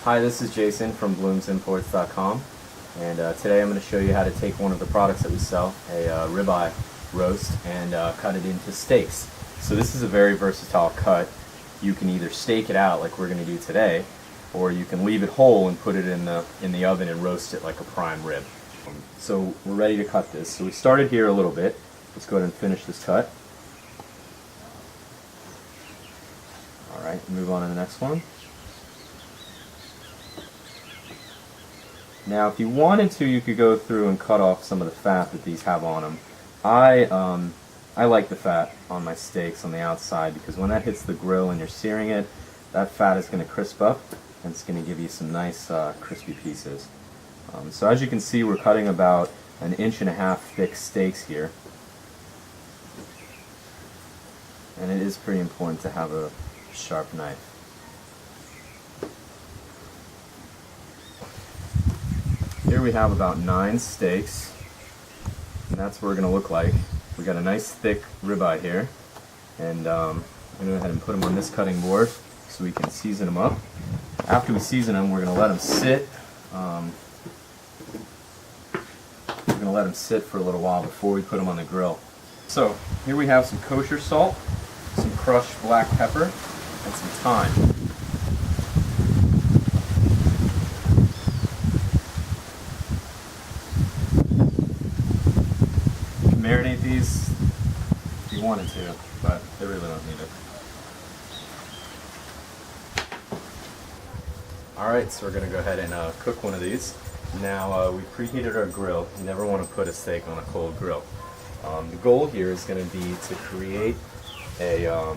Hi, this is Jason from bloomsimports.com, and today I'm going to show you how to take one of the products that we sell, a ribeye roast, and cut it into steaks. So this is a very versatile cut. You can either steak it out like we're going to do today, or you can leave it whole and put it in the oven and roast it like a prime rib. So we're ready to cut this. So we started here a little bit. Let's go ahead and finish this cut. Alright, move on to the next one. Now if you wanted to, you could go through and cut off some of the fat that these have on them. I like the fat on my steaks on the outside because when that hits the grill and you're searing it, that fat is going to crisp up and it's going to give you some nice crispy pieces. So as you can see, we're cutting about 1.5 inch thick steaks here. And it is pretty important to have a sharp knife. Here we have about 9 steaks, and that's what we're going to look like. We got a nice thick ribeye here, and I'm going to go ahead and put them on this cutting board so we can season them up. After we season them, we're going to let them sit. We're going to let them sit for a little while before we put them on the grill. So here we have some kosher salt, some crushed black pepper, and some thyme. Marinate these if you wanted to, but they really don't need it. Alright, so we're going to go ahead and cook one of these. Now we preheated our grill. You never want to put a steak on a cold grill. The goal here is going to be to create a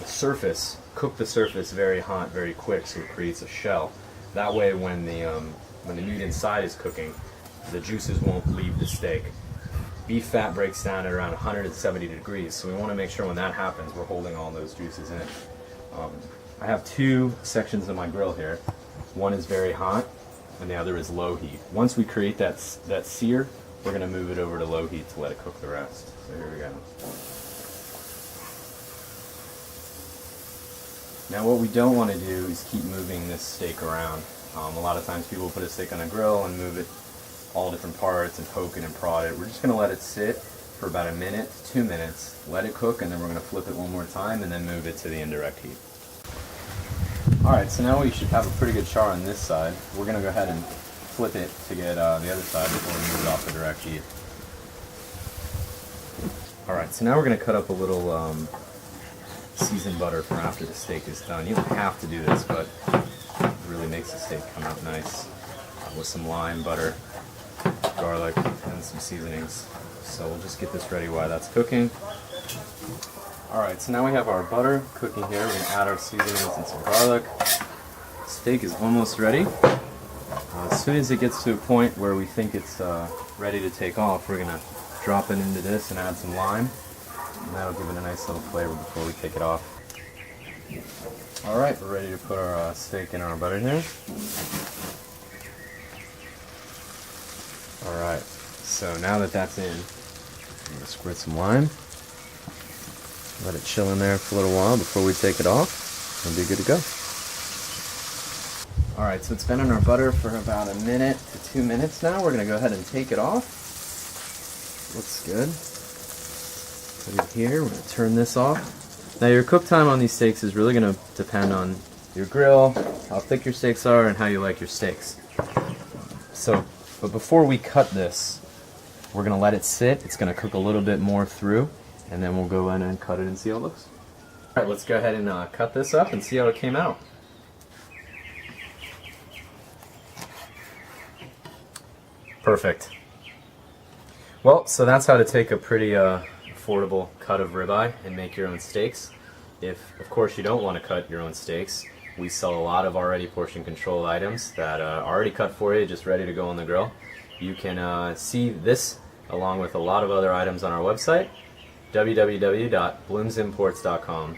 surface, cook the surface very hot, very quick, so it creates a shell. That way when the meat inside is cooking, the juices won't leave the steak. Beef fat breaks down at around 170 degrees, so we want to make sure when that happens we're holding all those juices in. I have 2 sections of my grill here. One is very hot and the other is low heat. Once we create that sear, we're going to move it over to low heat to let it cook the rest. So here we go. Now what we don't want to do is keep moving this steak around. A lot of times people put a steak on a grill and move it all different parts and poke it and prod it. We're just going to let it sit for about 1 minute to 2 minutes, let it cook, and then we're going to flip it one more time and then move it to the indirect heat. Alright, so now we should have a pretty good char on this side. We're going to go ahead and flip it to get the other side before we move it off the direct heat. Alright, so now we're going to cut up a little seasoned butter for after the steak is done. You don't have to do this, but it really makes the steak come out nice with some lime, butter, garlic, and some seasonings. So we'll just get this ready while that's cooking. Alright, so now we have our butter cooking here. We're going to add our seasonings and some garlic. Steak is almost ready. As soon as it gets to a point where we think it's ready to take off, we're going to drop it into this and add some lime. And that'll give it a nice little flavor before we take it off. Alright, we're ready to put our steak in our butter here. Alright, so now that that's in, I'm going to squirt some lime. Let it chill in there for a little while before we take it off. It'll be good to go. Alright, so it's been in our butter for about 1 minute to 2 minutes now. We're going to go ahead and take it off. Looks good. Put it here. We're going to turn this off. Now your cook time on these steaks is really going to depend on your grill, how thick your steaks are, and how you like your steaks. But before we cut this, we're going to let it sit. It's going to cook a little bit more through, and then we'll go in and cut it and see how it looks. Alright, let's go ahead and cut this up and see how it came out. Perfect. Well, so that's how to take a pretty affordable cut of ribeye and make your own steaks. If, of course, you don't want to cut your own steaks, we sell a lot of already portion controlled items that are already cut for you, just ready to go on the grill. You can see this along with a lot of other items on our website, www.bloomsimports.com.